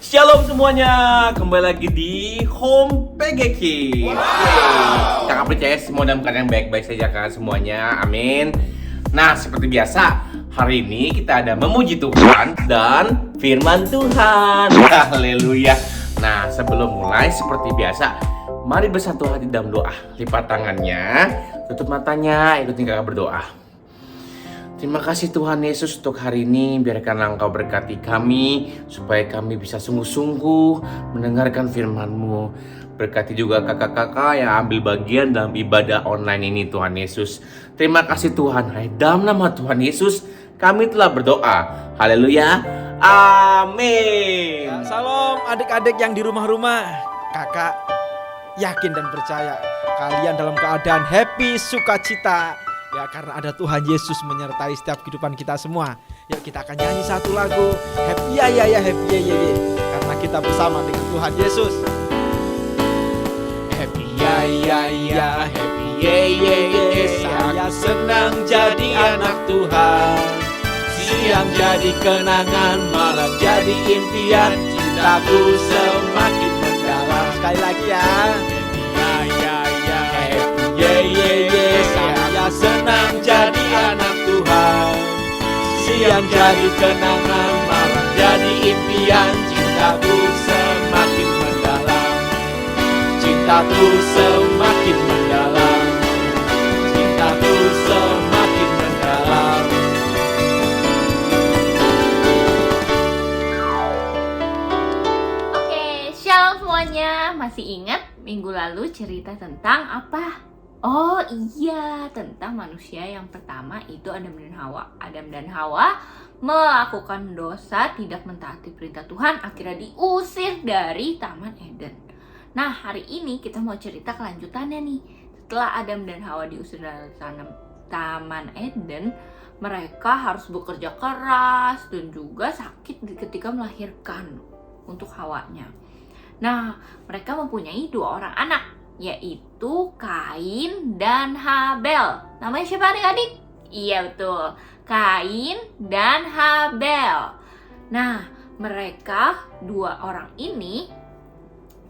Shalom semuanya, kembali lagi di Home PGK. Kakak percaya semua dalam keadaan baik-baik saja kakak semuanya, amin. Nah, seperti biasa, hari ini kita ada memuji Tuhan dan firman Tuhan. Haleluya. Nah, sebelum mulai seperti biasa, mari bersatu hati dalam doa. Lipat tangannya, tutup matanya, ikutin kakak berdoa. Terima kasih Tuhan Yesus untuk hari ini. Biarkanlah Engkau berkati kami, supaya kami bisa sungguh-sungguh mendengarkan firman-Mu. Berkati juga kakak-kakak yang ambil bagian dalam ibadah online ini Tuhan Yesus. Terima kasih Tuhan. Dalam nama Tuhan Yesus kami telah berdoa. Haleluya. Amin. Ya, salam adik-adik yang di rumah-rumah. Kakak yakin dan percaya kalian dalam keadaan happy, sukacita. Ya, karena ada Tuhan Yesus menyertai setiap kehidupan kita semua. Yuk kita akan nyanyi satu lagu, happy ya happy ya. Karena kita bersama dengan Tuhan Yesus. Happy ya happy ya. Saya senang jadi anak Tuhan. Siang jadi kenangan, malam jadi impian. Cintaku semakin mendalam. Sekali lagi ya. Happy ya happy ya. Saya senang jadi anak Tuhan. Siang jadi kenangan, malam jadi impian. Cintaku semakin mendalam. Cintaku semakin mendalam. Cintaku semakin mendalam. Oke, shalom semuanya. Masih ingat minggu lalu cerita tentang apa? Oh iya, tentang manusia yang pertama itu Adam dan Hawa. Adam dan Hawa melakukan dosa, tidak mentaati perintah Tuhan, akhirnya diusir dari Taman Eden. Nah, hari ini kita mau cerita kelanjutannya nih. Setelah Adam dan Hawa diusir dari Taman Eden, mereka harus bekerja keras dan juga sakit ketika melahirkan untuk Hawanya. Nah, mereka mempunyai 2 orang anak, yaitu Kain dan Habel. Namanya siapa adik-adik? Iya betul, Kain dan Habel. Nah, mereka 2 orang ini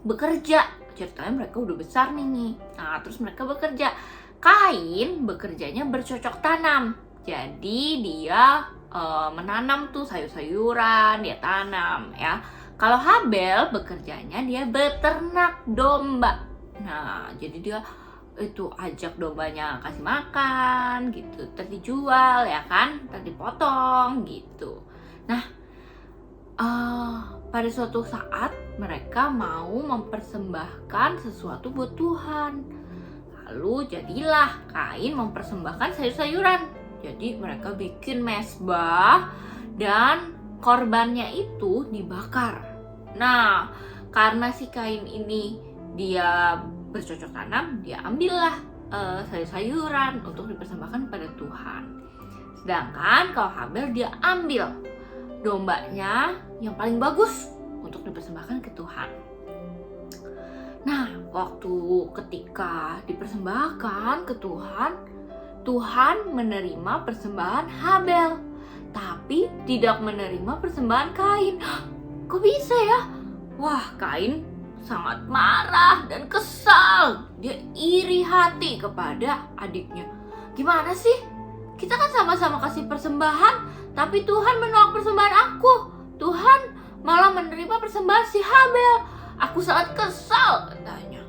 bekerja. Ceritanya mereka udah besar nih. Nah, terus mereka bekerja. Kain bekerjanya bercocok tanam. Jadi dia menanam tuh sayur-sayuran, dia tanam ya. Kalau Habel bekerjanya dia beternak domba. Nah, jadi dia itu ajak dombanya kasih makan gitu, terus dijual ya kan, terus dipotong gitu. Nah, pada suatu saat mereka mau mempersembahkan sesuatu buat Tuhan. Lalu jadilah Kain mempersembahkan sayur-sayuran. Jadi mereka bikin mezbah dan korbannya itu dibakar. Nah, karena si Kain ini dia bercocok tanam, dia ambillah sayur-sayuran untuk dipersembahkan pada Tuhan. Sedangkan kalau Habel dia ambil dombanya yang paling bagus untuk dipersembahkan ke Tuhan. Nah, waktu ketika dipersembahkan ke Tuhan, Tuhan menerima persembahan Habel, tapi tidak menerima persembahan Kain. Kok bisa ya? Wah, Kain sangat marah dan kesal. Dia iri hati kepada adiknya. Gimana sih? Kita kan sama-sama kasih persembahan, tapi Tuhan menolak persembahan aku. Tuhan malah menerima persembahan si Habel. Aku sangat kesal, katanya.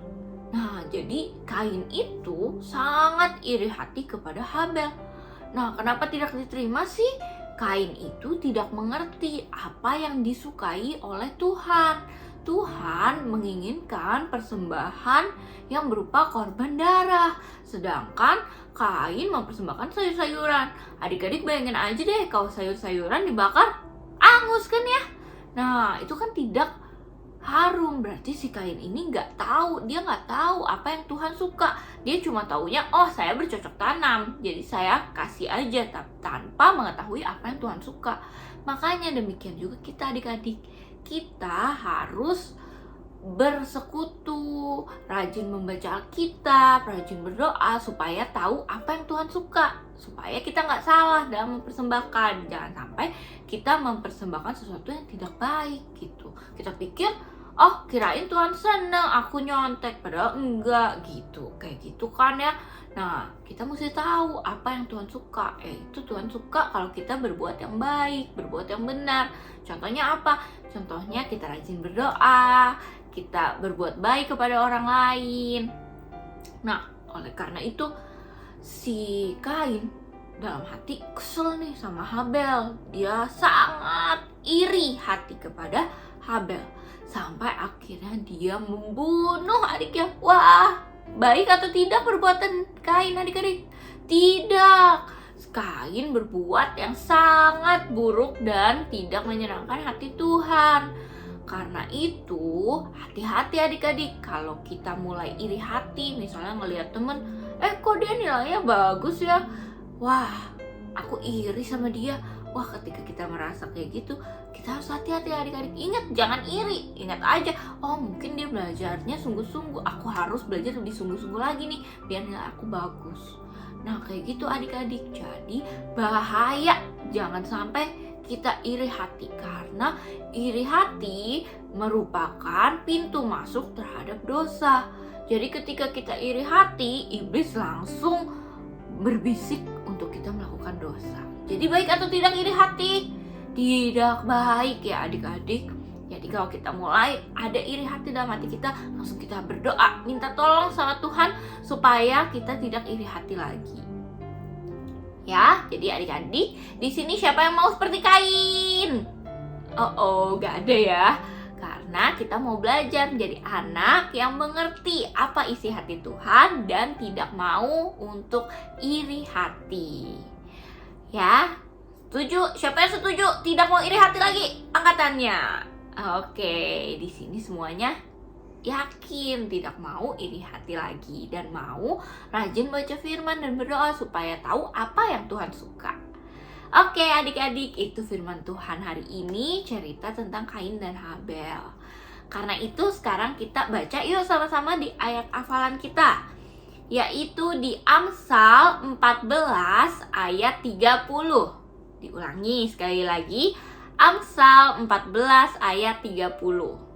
Nah, jadi Kain itu sangat iri hati kepada Habel. Nah, kenapa tidak diterima sih? Kain itu tidak mengerti apa yang disukai oleh Tuhan. Tuhan menginginkan persembahan yang berupa korban darah, sedangkan Kain mempersembahkan sayur-sayuran. Adik-adik bayangin aja deh kalau sayur-sayuran dibakar, angus kan ya? Nah, itu kan tidak harum. Berarti si Kain ini nggak tahu, dia nggak tahu apa yang Tuhan suka. Dia cuma taunya, oh saya bercocok tanam, jadi saya kasih aja tanpa mengetahui apa yang Tuhan suka. Makanya demikian juga kita adik-adik, kita harus bersekutu, rajin membaca Alkitab, rajin berdoa supaya tahu apa yang Tuhan suka, supaya kita nggak salah dalam mempersembahkan. Jangan sampai kita mempersembahkan sesuatu yang tidak baik gitu. Kita pikir, oh kirain Tuhan senang aku nyontek, padahal enggak gitu. Kayak gitu kan ya. Nah, kita mesti tahu apa yang Tuhan suka. Itu Tuhan suka kalau kita berbuat yang baik, berbuat yang benar. Contohnya apa? Contohnya kita rajin berdoa, kita berbuat baik kepada orang lain. Nah, oleh karena itu si Kain dalam hati kesel nih sama Habel. Dia sangat iri hati kepada Habel. Sampai akhirnya dia membunuh adiknya. Wah, baik atau tidak perbuatan Kain adik-adik? Tidak. Kain berbuat yang sangat buruk dan tidak menyenangkan hati Tuhan. Karena itu, hati-hati adik-adik. Kalau kita mulai iri hati, misalnya ngelihat temen, kok dia nilainya bagus ya? Wah, aku iri sama dia. Wah, ketika kita merasa kayak gitu, kita harus hati-hati adik-adik. Ingat, jangan iri. Ingat aja, oh mungkin dia belajarnya sungguh-sungguh. Aku harus belajar lebih sungguh-sungguh lagi nih, biar nilai aku bagus. Nah, kayak gitu adik-adik. Jadi, bahaya. Jangan sampai kita iri hati. Karena iri hati merupakan pintu masuk terhadap dosa. Jadi ketika kita iri hati, iblis langsung berbisik untuk kita melakukan dosa. Jadi baik atau tidak iri hati? Tidak baik ya adik-adik. Jadi kalau kita mulai ada iri hati dalam hati kita, langsung kita berdoa, minta tolong sama Tuhan supaya kita tidak iri hati lagi. Ya, jadi adik-adik, di sini siapa yang mau seperti Kain? Gak ada ya. Karena kita mau belajar menjadi anak yang mengerti apa isi hati Tuhan dan tidak mau untuk iri hati. Ya, setuju? Siapa yang setuju tidak mau iri hati lagi? Angkat tangannya. Oke, di sini semuanya yakin tidak mau iri hati lagi dan mau rajin baca firman dan berdoa supaya tahu apa yang Tuhan suka. Oke adik-adik, itu firman Tuhan hari ini, cerita tentang Kain dan Habel. Karena itu sekarang kita baca yuk sama-sama di ayat hafalan kita, yaitu di Amsal 14 ayat 30. Diulangi sekali lagi, Amsal 14 ayat 30.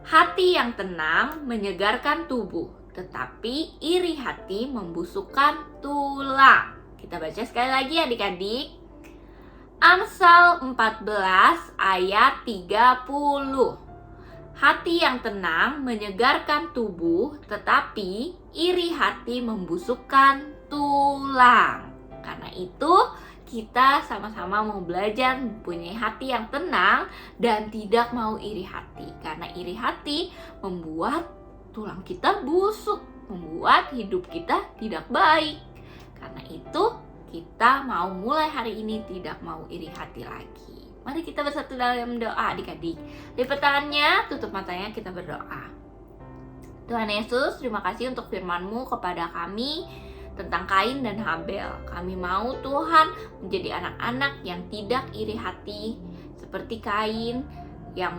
Hati yang tenang menyegarkan tubuh, tetapi iri hati membusukkan tulang. Kita baca sekali lagi adik-adik. Amsal 14 ayat 30. Hati yang tenang menyegarkan tubuh, tetapi iri hati membusukkan tulang. Karena itu kita sama-sama mau belajar mempunyai hati yang tenang dan tidak mau iri hati. Karena iri hati membuat tulang kita busuk, membuat hidup kita tidak baik. Karena itu kita mau mulai hari ini tidak mau iri hati lagi. Mari kita bersatu dalam doa adik-adik. Lipat tangannya, tutup matanya, kita berdoa. Tuhan Yesus, terima kasih untuk firman-Mu kepada kami tentang Kain dan Habel. Kami mau Tuhan menjadi anak-anak yang tidak iri hati seperti Kain yang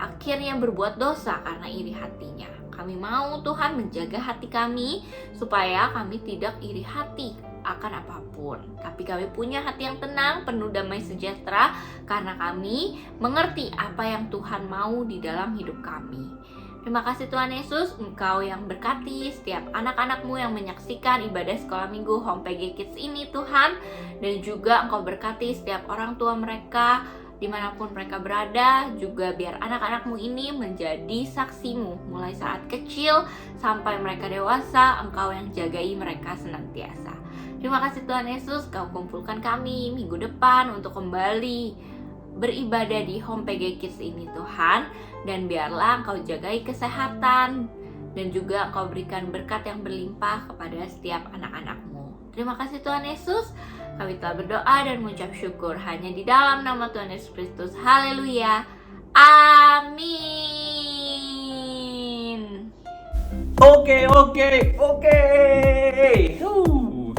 akhirnya berbuat dosa karena iri hatinya. Kami mau Tuhan menjaga hati kami supaya kami tidak iri hati akan apapun, tapi kami punya hati yang tenang, penuh damai sejahtera karena kami mengerti apa yang Tuhan mau di dalam hidup kami. Terima kasih Tuhan Yesus, Engkau yang berkati setiap anak-anak-Mu yang menyaksikan ibadah sekolah minggu Home PG Kids ini Tuhan. Dan juga Engkau berkati setiap orang tua mereka dimanapun mereka berada. Juga biar anak-anak-Mu ini menjadi saksi-Mu mulai saat kecil sampai mereka dewasa. Engkau yang jagai mereka senantiasa. Terima kasih Tuhan Yesus, Kau kumpulkan kami minggu depan untuk kembali beribadah di Home PG Kids ini Tuhan. Dan biarlah Engkau jagai kesehatan dan juga Engkau berikan berkat yang berlimpah kepada setiap anak-anak-Mu. Terima kasih Tuhan Yesus, kami telah berdoa dan mengucap syukur hanya di dalam nama Tuhan Yesus Kristus. Haleluya. Amin. Oke.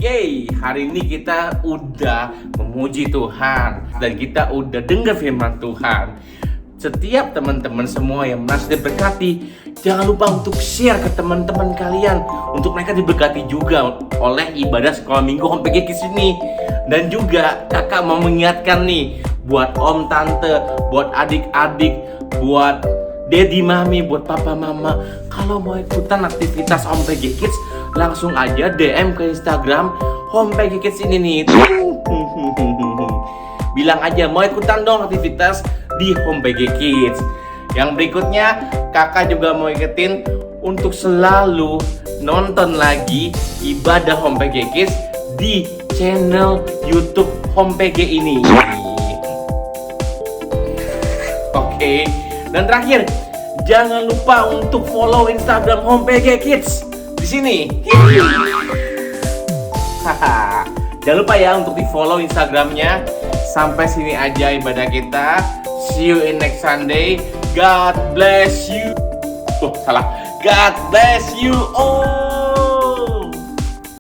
Yeay, hari ini kita udah memuji Tuhan dan kita udah dengar firman Tuhan. setiap teman-teman semua yang merasa diberkati, jangan lupa untuk share ke teman-teman kalian untuk mereka diberkati juga oleh ibadah sekolah minggu Home PG Kids ini. Dan juga kakak mau mengingatkan nih buat om tante, buat adik-adik, buat daddy mami, buat papa mama, kalau mau ikutan aktivitas Home PG Kids, langsung aja DM ke Instagram Home PG Kids ini nih. Bilang aja mau ikutan dong aktivitas di Home PG Kids. Yang berikutnya kakak juga mau ikutin untuk selalu nonton lagi ibadah Home PG Kids di channel YouTube Home PG ini. Oke. Dan terakhir, jangan lupa untuk follow Instagram Home PG Kids di sini. Jangan lupa ya untuk di follow Instagramnya. Sampai sini aja ibadah kita. See you in next Sunday. God bless you. Oh, salah. God bless you all.